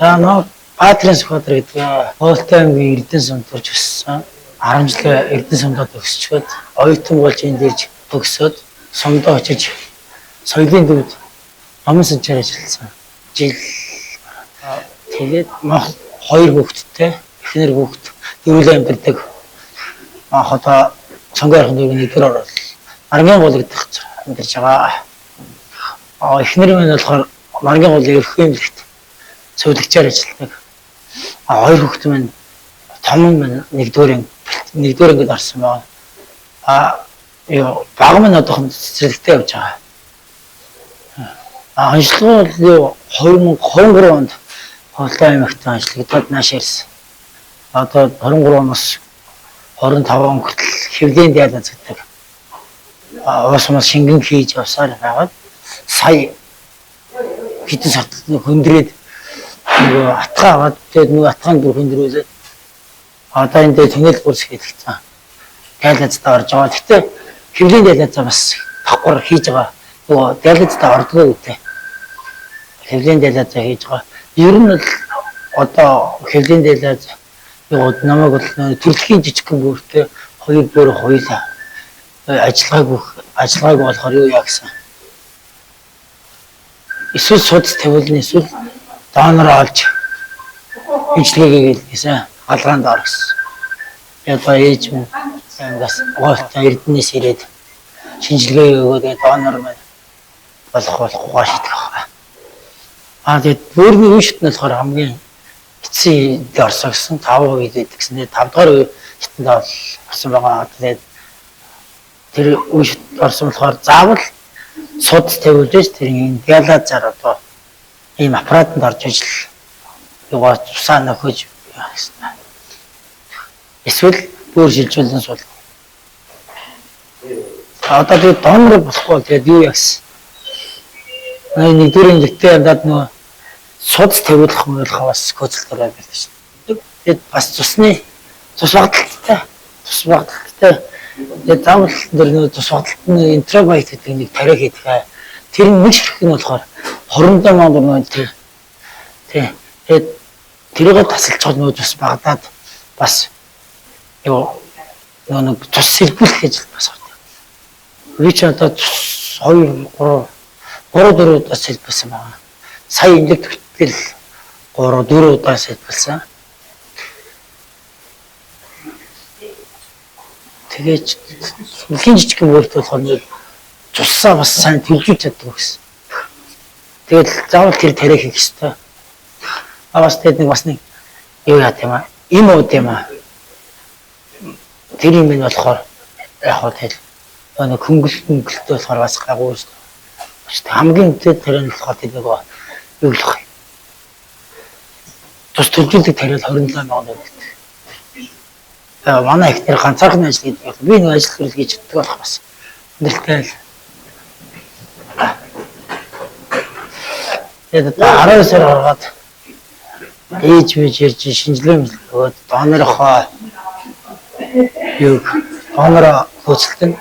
За нөө Баатрин Сүхбаатар гэдэг Боолтой аймгийн Эрдэнэ сумд төрж өссөн. 10 жил Эрдэнэ сумдад өсчөөд оюутан болж энд ирж төгсөөд сумдаа очиж соёлын төвд номын санчаар ажилласан. Жил тэгээд хоёр хүүхэдтэй эхнэр хүүхэд дөрвөлөө амьдардаг. Одоо сонгойрхон дөрвөн нэгдүгээр орол. Маргын гол гэдэг амьдарч байгаа. Эхнэр минь болохоор Маргын голын ерхий эмнэлэгт цэвэрлэгчээр ажилладаг. Хоёр хүүхэд минь том минь нэгдүгээр ингээд орсон байна. Баг минь одоохон цэцэрлэгтээ явж байгаа. Анхлагын 2023 онд Боолтой аймагт анхлагтад нааш ирсэн. Одоо 23 оноос 25 он хүртэл хэвлэлийн диализ гэдэг. Уус мас шингэн хийж явсаар байгаад сая хэдэн сард хөндрөөд нөгөө атгаа аваад тэгээд нөгөө атгаанд бүр хөндрүүлээд одоо энэ тэнгэл гурс хийгдсэн. Диализтаа орж байгаа. Гэхдээ хэвлэлийн диализаа бас давхар хийж байгаа. Нөгөө диализтаа ордгоо үтэй. Хэвлэлийн диализаа хийж байгаа. Ер нь бол одоо хэвлэлийн диализ яваад намайг бол төрөлхийн жижигхэн бүртээ хоёр бүр хоёлаа ажиллагаагүй болохоор юу яа гэсэн. Эсвэл судас тавилын эсвэл донор олж хэмжлэгээ хийсэн алгаанд ор гэсэн. Одоо ээж минь бас Боолтой Эрдэнэс ирээд шинжилгээ өгөөд донор маань болохгүй шийдэх байгаа. Тэгээд бүрний үе шатны болохоор хамгийн эцсийн орсон гэсэн 5% идэгсэн. 5 дахь үе шатнд бол орсон байгаа. Тэгээд тэр үе шат орсон болохоор заавал судас тавиулж тэр диализаар одоо ийм аппаратанд орж ижил юугаа цусаа нөхөж яасан. Эсвэл бүр шилжүүлэн сул. Одоо тэр донор болохгүй тэгээд юу яасан. Нэгдүгээр инжектор ядаад нөө судас тавиулах юм болох бас көцөлтөр байдаг шин. Тэгээд бас цус багталтай. Тэгээд заавал тэр нөө цус багталтны интрабайт гэдэг нэг тариа хийдэг. Тэр нэг ширхэг нь болохоор хорондоо маань тэгээд тэрийг тасалж нөө цус багдаад бас юу нэг цус сэлбүүлэх гэж бас ордог. Би ч одоо 2 3 4 удаа сэлбүүлсэн байна. Сая ингээд тэгэл 3 4 удаа сэлбүүлсэн. Тэгээд хин жижиг юм өөртөө болохоор цусаа бас сайн тэлжүүлж чаддаг гэсэн. Тэгээд заавал тэр тариа хийх хэрэгтэй. Бас тэгээд бас нэг юу яа тийм аа. Им уу тийм аа. Тэр юм нь болохоор яг хөө тэл нэг хөнгөлөлтөй болохоор бас гагуу шүү. Хамгийн үнэтэй тариа нь болохоор тэр нэг юу л вэ? Тус төлөвлөлт тариа 27 сая төгрөг. Манай их тэр ганцаархан ажил хийдэг. Би нэг ажил хөрөл хийж чаддаг болох бас. Нэлтэл. Тэгээд 12 сар ороод ээж мэж ирж шинжилгээ өгөөд донорхоо юу донор хөсөлтөн